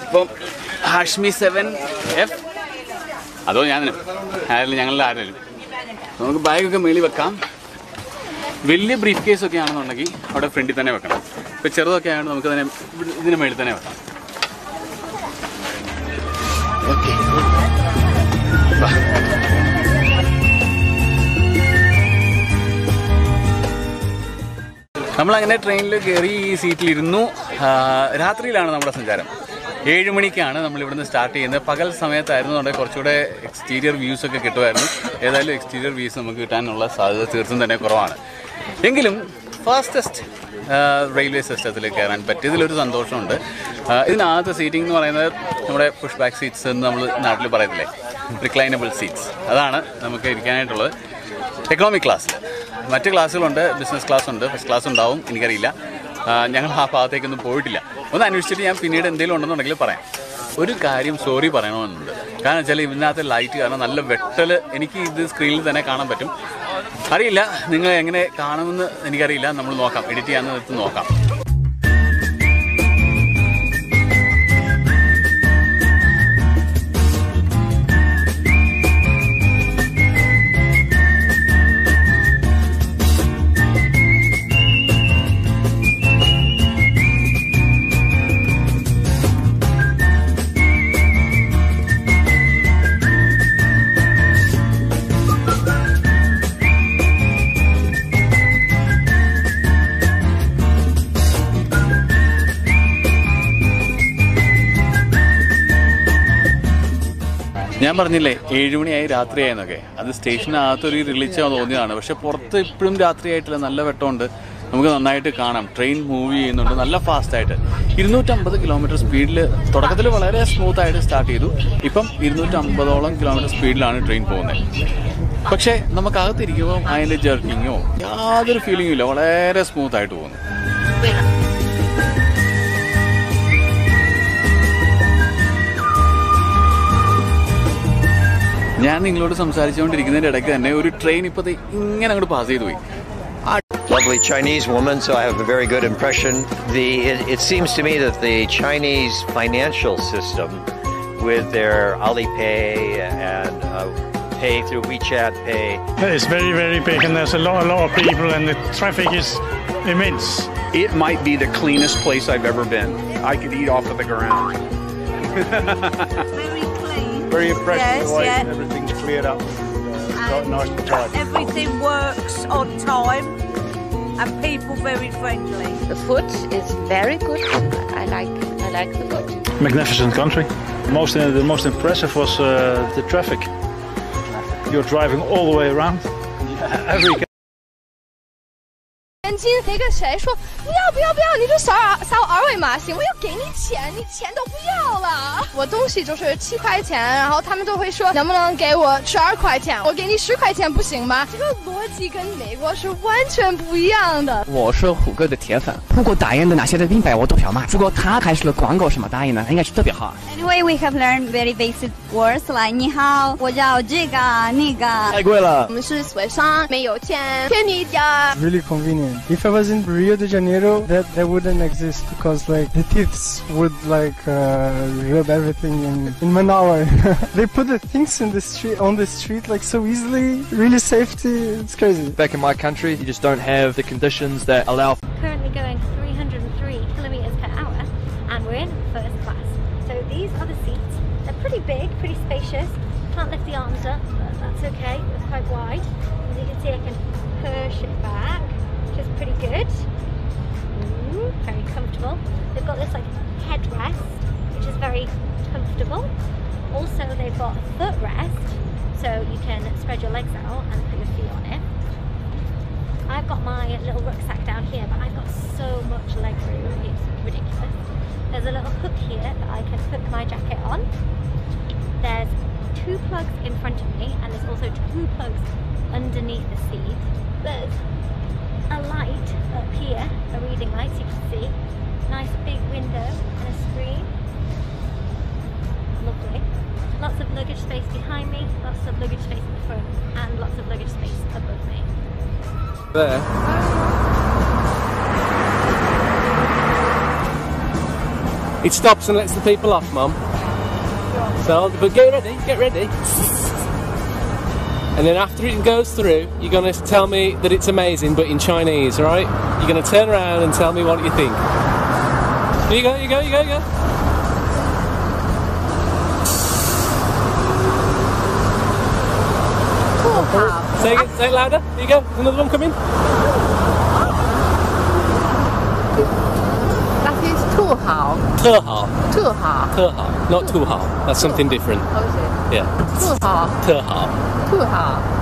ഇപ്പം ഹാഷ്മി 7F അതോ ഞങ്ങളുടെ ആരെങ്കിലും നമുക്ക് ബാഗൊക്കെ മേളിൽ വെക്കാം. വലിയ ബ്രീഫ് കേസൊക്കെ ആണെന്നുണ്ടെങ്കിൽ അവിടെ ഫ്രണ്ടിൽ തന്നെ വെക്കണം. ഇപ്പോൾ ചെറുതൊക്കെ ആയതുകൊണ്ട് നമുക്ക് തന്നെ ഇതിന് മേളിൽ തന്നെ വെക്കാം. ഓക്കെ, നമ്മളങ്ങനെ ട്രെയിനിൽ കയറി ഈ സീറ്റിലിരുന്നു. രാത്രിയിലാണ് നമ്മുടെ സഞ്ചാരം. 7 മണിക്കാണ് നമ്മളിവിടുന്ന് സ്റ്റാർട്ട് ചെയ്യുന്നത്. പകൽ സമയത്തായിരുന്നുണ്ടെങ്കിൽ കുറച്ചുകൂടെ എക്സ്റ്റീരിയർ വ്യൂസൊക്കെ കിട്ടുമായിരുന്നു. ഏതായാലും എക്സ്റ്റീരിയർ വ്യൂസ് നമുക്ക് കിട്ടാനുള്ള സാധ്യത തീർത്തും തന്നെ കുറവാണ്. എങ്കിലും ഫാസ്റ്റസ്റ്റ് റെയിൽവേ സിസ്റ്റത്തിൽ കയറാൻ പറ്റിയതിലൊരു സന്തോഷമുണ്ട്. ഇതിനകത്ത് സീറ്റിംഗ് എന്ന് പറയുന്നത് നമ്മുടെ പുഷ് ബാക്ക് സീറ്റ്സ് എന്ന് നമ്മൾ നാട്ടിൽ പറയത്തില്ലേ, റിക്ലൈനബിൾ സീറ്റ്സ്, അതാണ് നമുക്ക് ഇരിക്കാനായിട്ടുള്ളത്. എക്കണോമിക് ക്ലാസ്സിൽ മറ്റ് ക്ലാസ്സുകളുണ്ട്, ബിസിനസ് ക്ലാസ് ഉണ്ട്, ഫസ്റ്റ് ക്ലാസ് ഉണ്ടാവും, എനിക്കറിയില്ല. ഞങ്ങൾ ആ ഭാഗത്തേക്കൊന്നും പോയിട്ടില്ല. ഒന്ന് അന്വേഷിച്ചിട്ട് ഞാൻ പിന്നീട് എന്തെങ്കിലും ഉണ്ടെന്നുണ്ടെങ്കിൽ പറയാം. ഒരു കാര്യം സോറി പറയണമെന്നുണ്ട്. കാരണം വെച്ചാൽ ഇതിനകത്ത് ലൈറ്റ് കാരണം നല്ല വെട്ടൽ എനിക്ക് ഇത് സ്ക്രീനിൽ തന്നെ കാണാൻ പറ്റും. അറിയില്ല നിങ്ങൾ എങ്ങനെ കാണുമെന്ന് എനിക്കറിയില്ല. നമ്മൾ നോക്കാം, എഡിറ്റ് ചെയ്യാമെന്ന് നോക്കാം. ഞാൻ പറഞ്ഞില്ലേ 7 മണിയായി രാത്രിയായെന്നൊക്കെ. അത് സ്റ്റേഷനകത്തൊരു റിലീച്ച് തോന്നിയതാണ്. പക്ഷെ പുറത്ത് ഇപ്പോഴും രാത്രിയായിട്ടില്ല, നല്ല വെട്ടമുണ്ട്, നമുക്ക് നന്നായിട്ട് കാണാം. ട്രെയിൻ മൂവ് ചെയ്യുന്നുണ്ട് നല്ല ഫാസ്റ്റായിട്ട്. 250 കിലോമീറ്റർ സ്പീഡിൽ തുടക്കത്തിൽ വളരെ സ്മൂത്തായിട്ട് സ്റ്റാർട്ട് ചെയ്തു. ഇപ്പം 250ഓളം കിലോമീറ്റർ സ്പീഡിലാണ് ട്രെയിൻ പോകുന്നത്. പക്ഷേ നമുക്കകത്തിരിക്കുമ്പോൾ അതിൻ്റെ ജർക്കിങ്ങോ യാതൊരു ഫീലിംഗും ഇല്ല, വളരെ സ്മൂത്തായിട്ട് പോകുന്നു. ഞാൻ നിങ്ങളോട് സംസാരിച്ചുകൊണ്ടിരിക്കുന്നതിൻ്റെ ഇടയ്ക്ക് തന്നെ ഒരു ട്രെയിൻ ഇപ്പോൾ ഇങ്ങനെ അങ്ങോട്ട് പാസ് ചെയ്തു പോയി. Lovely Chinese woman, so I have a very good impression. It seems to me that the Chinese financial system with their Alipay and pay through WeChat Pay. It's very, very big, and there's a lot of people, and the traffic is immense. It might be the cleanest place I've ever been. I could eat off of the ground. Very clean. Very impressed with the light, yeah. and everything's cleared up. Nice and tidy. Everything works on time, and people very friendly. The food is very good. I like the food. Magnificent country. The most impressive was the traffic. You're driving all the way around. Every 那个谁说你要不要你就扫我二维码行，我要给你钱，你钱都不要了。我东西就是7块钱，然后他们都会说能不能给我12块钱，我给你10块钱不行吗？这个逻辑跟美国是完全不一样的。我是虎哥的铁粉，不过打印的那些的品牌我都想买。如果他开始了广告什么打印呢，应该是特别好。Anyway, we have learned very basic words like 你好，我叫这个那个。太贵了。我们是水商，没有钱，便宜点。Really convenient. If I was in Rio de Janeiro, that wouldn't exist because like the thieves would like rob everything in 1 hour. They put the things in the street on the street like so easily, really safety. It's crazy. Back in my country, you just don't have the conditions that allow. Currently going 303 kilometers per hour, and we're in first class. So these are the seats. They're pretty big, pretty spacious. Can't lift the arms up, but that's okay. It's quite wide. As you can see, I can push it back, which is pretty good. Very comfortable. They've got this like headrest, which is very comfortable. Also, they've got a footrest, so you can spread your legs out and put your feet on it. I've got my little rucksack down here, but I've got so much leg room, it's ridiculous. There's a little hook here that I can hook my jacket on. There's 2 plugs in front of me, and there's also 2 plugs underneath the seat. There's a light up here, a reading light, so you can see. Nice big window and a screen. Lovely. Lots of luggage space behind me, lots of luggage space in the front, and lots of luggage space above me. It stops and lets the people off, Mum. So, but get ready. And then after it goes through, you're going to tell me that it's amazing, but in Chinese, alright? You're going to turn around and tell me what you think. Here you go. Say it louder. Here you go. There's another one coming. That is 特好. 特好. 特好. 特好. Not too hao. That's something different. Oh, is it? Yeah. 特好. 特好. 特好.